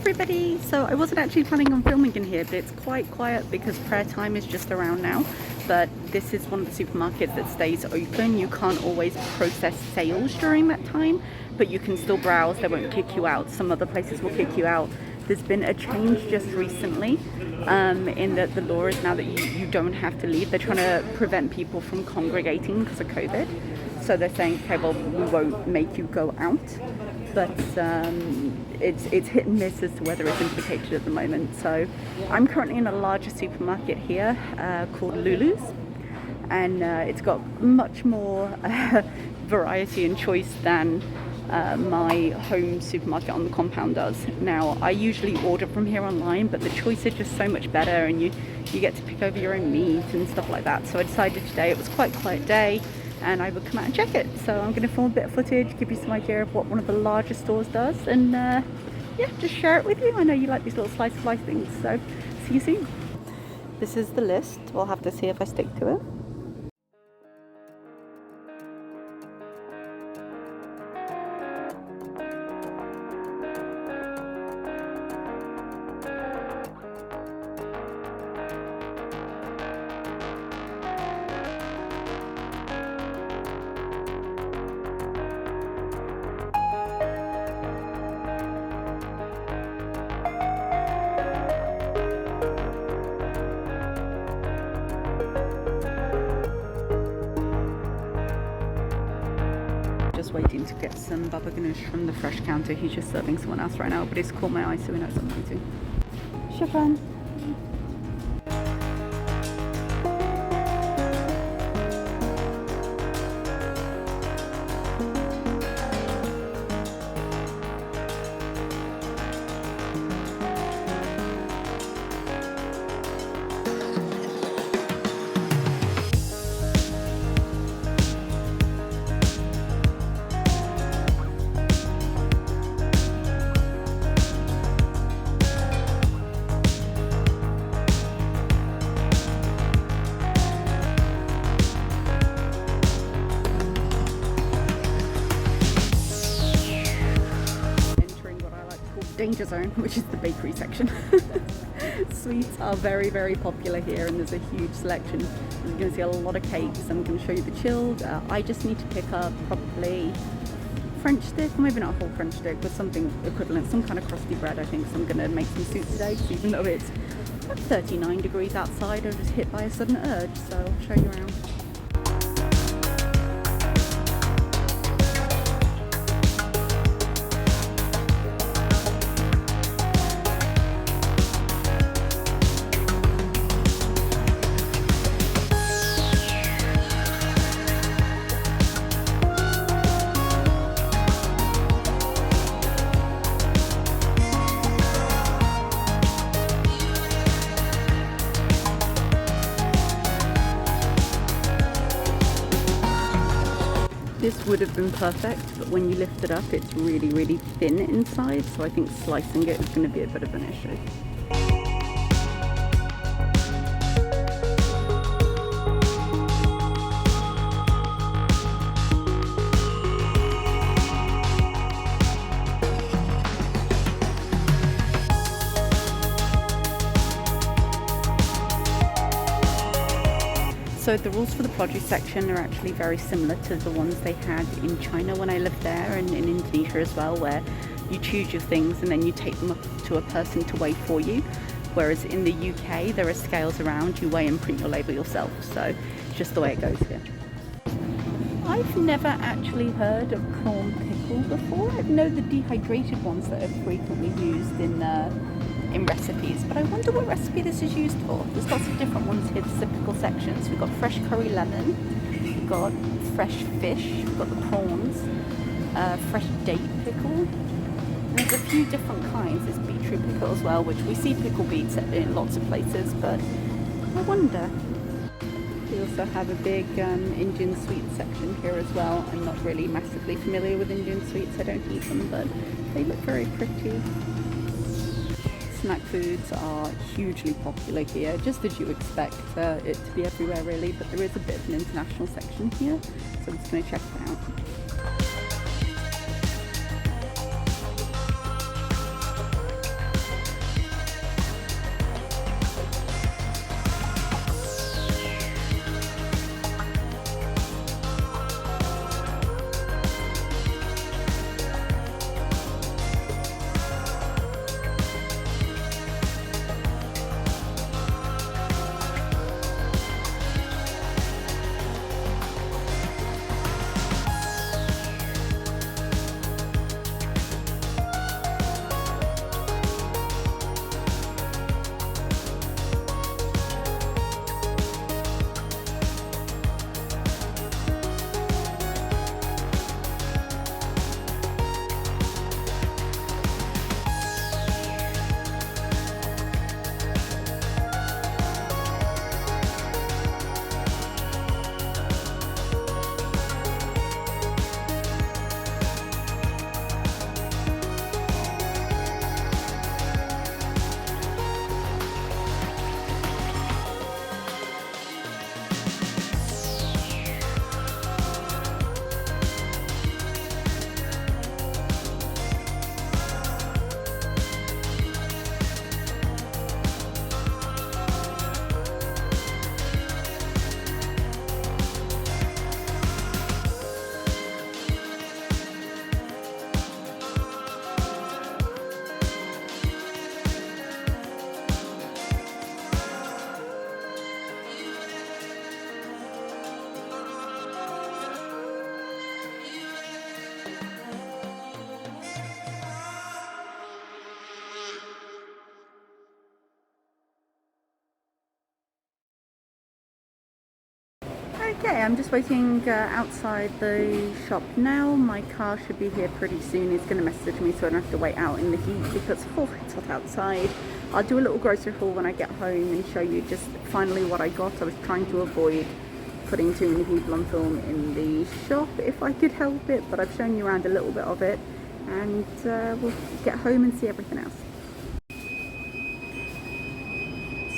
everybody! So I wasn't actually planning on filming in here, but it's quite quiet because prayer time is just around now. But this is one of the supermarkets that stays open. You can't always process sales during that time, but you can still browse. They won't kick you out. Some other places will kick you out. There's been a change just recently in that the law is now that you don't have to leave. They're trying to prevent people from congregating because of COVID. So they're saying, okay, well, we won't make you go out. But it's hit and miss as to whether it's implicated at the moment. So I'm currently in a larger supermarket here called Lulu's, and it's got much more variety and choice than my home supermarket on the compound does. Now, I usually order from here online, but the choice is just so much better, and you get to pick over your own meat and stuff like that. So I decided today, it was quite a quiet day, and I would come out and check it. So I'm going to film a bit of footage, give you some idea of what one of the larger stores does, and yeah, just share it with you. I know you like these little slice of life things, so see you soon. This is the list. We'll have to see if I stick to it. Just waiting to get some baba ganoush from the fresh counter. He's just serving someone else right now, but it's caught my eye, so he knows I'm waiting. Shukran. Danger zone, which is the bakery section. Sweets are very, very popular here, and there's a huge selection. You're going to see a lot of cakes. I'm going to show you the chilled. I just need to pick up probably French stick, maybe not a whole French stick, but something equivalent, some kind of crusty bread. I think so. I'm going to make some soup today, because even though it's 39 degrees outside, I was just hit by a sudden urge, so I'll show you around. This would have been perfect, but when you lift it up, it's really, really thin inside, so I think slicing it is going to be a bit of an issue. So the rules for the produce section are actually very similar to the ones they had in China when I lived there, and in Indonesia as well, where you choose your things and then you take them up to a person to weigh for you. Whereas in the UK, there are scales around, you weigh and print your label yourself. So it's just the way it goes here. I've never actually heard of prawn pickle before. I know the dehydrated ones that are frequently used in recipes, but I wonder what recipe this is used for. There's lots of different ones here. There's the pickle sections. We've got fresh curry lemon, we've got fresh fish, we've got the prawns, fresh date pickle. And there's a few different kinds. There's beetroot pickle as well, which we see pickle beets in lots of places, but I wonder. We also have a big Indian sweet section here as well. I'm not really massively familiar with Indian sweets. I don't eat them, but they look very pretty. Snack foods are hugely popular here, just as you expect it to be everywhere really, but there is a bit of an international section here, so I'm just going to check it out. Okay, I'm just waiting outside the shop now. My car should be here pretty soon. He's going to message me so I don't have to wait out in the heat because it's hot outside. I'll do a little grocery haul when I get home and show you just finally what I got. I was trying to avoid putting too many people on film in the shop if I could help it, but I've shown you around a little bit of it, and we'll get home and see everything else.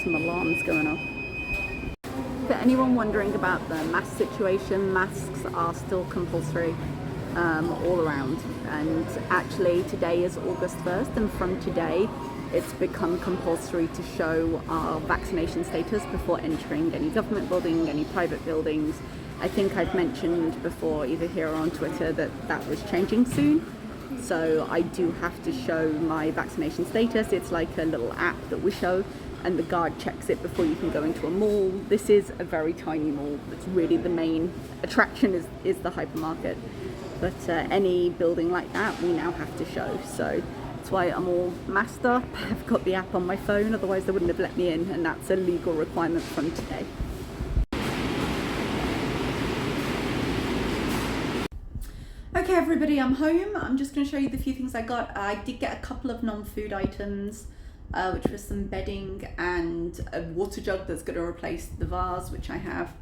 Some alarms going off. For anyone wondering about the mask situation, masks are still compulsory all around, and actually today is August 1st, and from today it's become compulsory to show our vaccination status before entering any government building, any private buildings. I think I've mentioned before, either here or on Twitter, that was changing soon. So I do have to show my vaccination status. It's like a little app that we show, and the guard checks it before you can go into a mall. This is a very tiny mall. It's really the main attraction is the hypermarket. But any building like that, we now have to show. So that's why I'm all masked up. I've got the app on my phone, otherwise they wouldn't have let me in, and that's a legal requirement from today. Okay everybody, I'm home. I'm just going to show you the few things I got. I did get a couple of non-food items, which was some bedding and a water jug that's going to replace the vase, which I have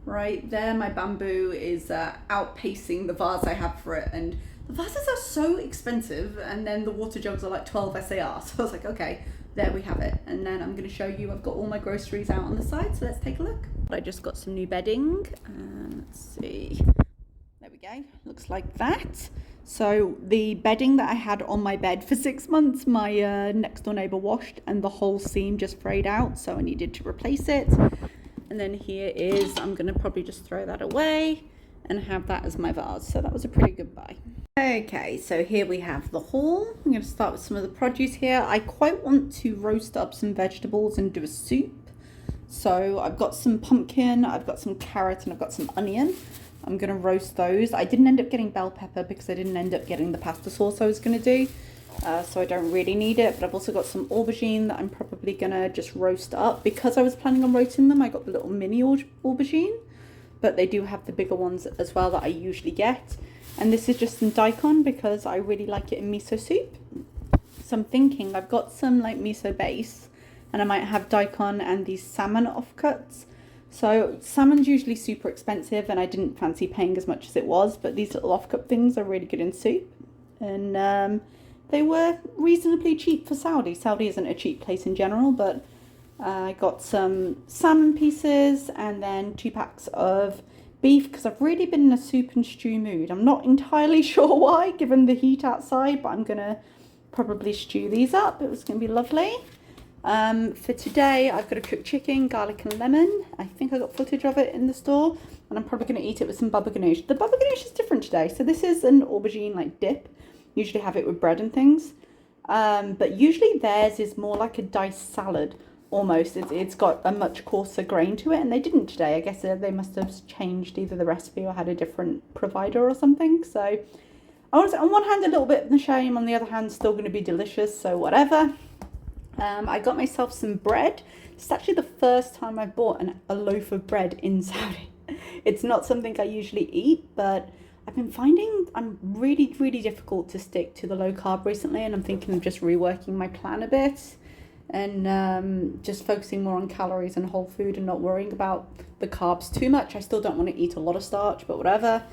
right there. My bamboo is outpacing the vase I have for it, and the vases are so expensive, and then the water jugs are like 12 SAR, so I was like, okay, there we have it. And then I'm going to show you, I've got all my groceries out on the side, so let's take a look. I just got some new bedding, let's see, there we go, looks like that. So the bedding that I had on my bed for 6 months, my next door neighbour washed, and the whole seam just frayed out, so I needed to replace it. And then here is, I'm going to probably just throw that away and have that as my vase. So that was a pretty good buy. Okay, so here we have the haul. I'm going to start with some of the produce here. I quite want to roast up some vegetables and do a soup. So I've got some pumpkin, I've got some carrot, and I've got some onion. I'm going to roast those. I didn't end up getting bell pepper because I didn't end up getting the pasta sauce I was going to do. So I don't really need it, but I've also got some aubergine that I'm probably going to just roast up. Because I was planning on roasting them, I got the little mini aubergine, but they do have the bigger ones as well that I usually get. And this is just some daikon because I really like it in miso soup. So I'm thinking I've got some like miso base, and I might have daikon and these salmon offcuts. So salmon's usually super expensive, and I didn't fancy paying as much as it was, but these little offcut things are really good in soup. And they were reasonably cheap for Saudi. Saudi isn't a cheap place in general, but I got some salmon pieces and then 2 packs of beef because I've really been in a soup and stew mood. I'm not entirely sure why, given the heat outside, but I'm going to probably stew these up. It was going to be lovely. For today, I've got a cooked chicken, garlic and lemon. I think I got footage of it in the store, and I'm probably going to eat it with some baba ganoush. The baba ganoush is different today. So this is an aubergine like dip. Usually have it with bread and things, but usually theirs is more like a diced salad almost. It's got a much coarser grain to it, and they didn't today. I guess they must have changed either the recipe or had a different provider or something. So I was on one hand a little bit of a shame, on the other hand still going to be delicious, so whatever. I got myself some bread. It's actually the first time I've bought a loaf of bread in Saudi. It's not something I usually eat, but I've been finding I'm really, really difficult to stick to the low carb recently, and I'm thinking of just reworking my plan a bit and just focusing more on calories and whole food and not worrying about the carbs too much. I still don't want to eat a lot of starch, but whatever.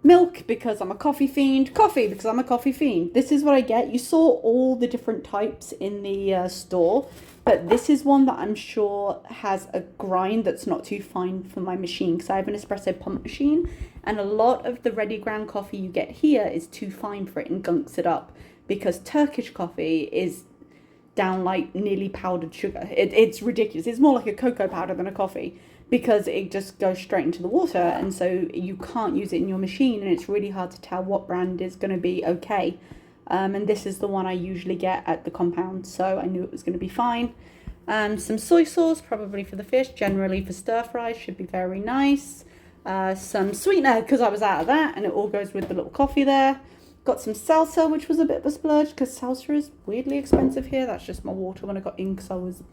Milk because I'm a coffee fiend. Coffee because I'm a coffee fiend. This is what I get. You saw all the different types in the store, but this is one that I'm sure has a grind that's not too fine for my machine because I have an espresso pump machine, and a lot of the ready ground coffee you get here is too fine for it and gunks it up because Turkish coffee is down like nearly powdered sugar. It's ridiculous. It's more like a cocoa powder than a coffee because it just goes straight into the water, and so you can't use it in your machine, and it's really hard to tell what brand is going to be okay. And this is the one I usually get at the compound, so I knew it was going to be fine. Some soy sauce, probably for the fish, generally for stir fries, should be very nice. Some sweetener because I was out of that, and it all goes with the little coffee there. Got some salsa, which was a bit of a splurge because salsa is weirdly expensive here. That's just my water when I got in because I was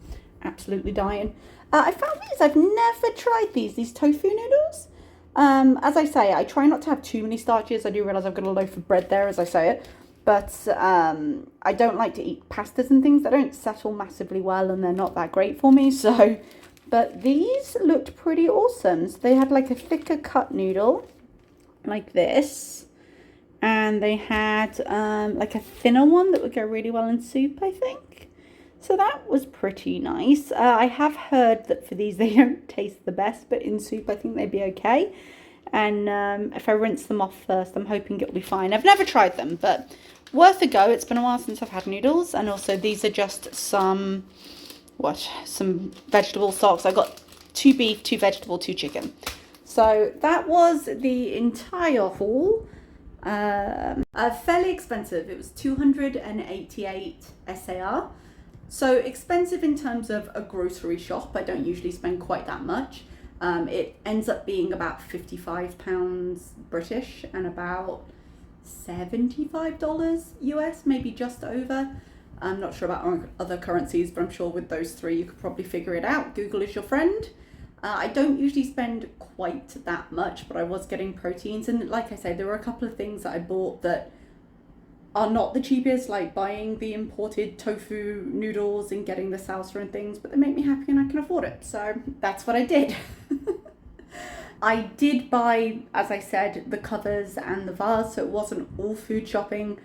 absolutely dying. I found these. I've never tried these tofu noodles. As I say, I try not to have too many starches. I do realize I've got a loaf of bread there as I say it. But I don't like to eat pastas and things. They don't settle massively well and they're not that great for me. So, but these looked pretty awesome. So they had like a thicker cut noodle like this. And they had like a thinner one that would go really well in soup, I think. So that was pretty nice. I have heard that for these they don't taste the best, but in soup I think they'd be okay. And if I rinse them off first, I'm hoping it'll be fine. I've never tried them, but worth a go. It's been a while since I've had noodles. And also these are just some vegetable stocks. I got 2 beef, 2 vegetable, 2 chicken. So that was the entire haul. Fairly expensive. It was 288 SAR. So expensive in terms of a grocery shop. I don't usually spend quite that much. It ends up being about £55 British and about $75 US, maybe just over. I'm not sure about other currencies, but I'm sure with those three you could probably figure it out. Google is your friend. I don't usually spend quite that much, but I was getting proteins. And like I say, there were a couple of things that I bought that are not the cheapest, like buying the imported tofu noodles and getting the salsa and things, but they make me happy and I can afford it. So that's what I did. I did buy, as I said, the covers and the vase, so it wasn't all food shopping.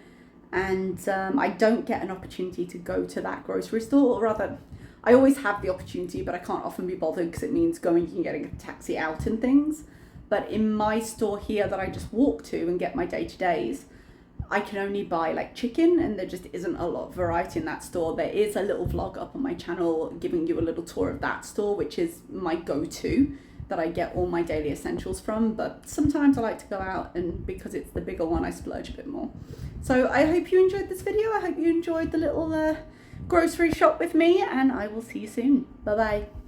And I don't get an opportunity to go to that grocery store, or rather, I always have the opportunity, but I can't often be bothered because it means going and getting a taxi out and things. But in my store here that I just walk to and get my day-to-days, I can only buy like chicken, and there just isn't a lot of variety in that store. There is a little vlog up on my channel giving you a little tour of that store, which is my go-to that I get all my daily essentials from. But sometimes I like to go out, and because it's the bigger one, I splurge a bit more. So I hope you enjoyed this video. I hope you enjoyed the little grocery shop with me, and I will see you soon. Bye bye.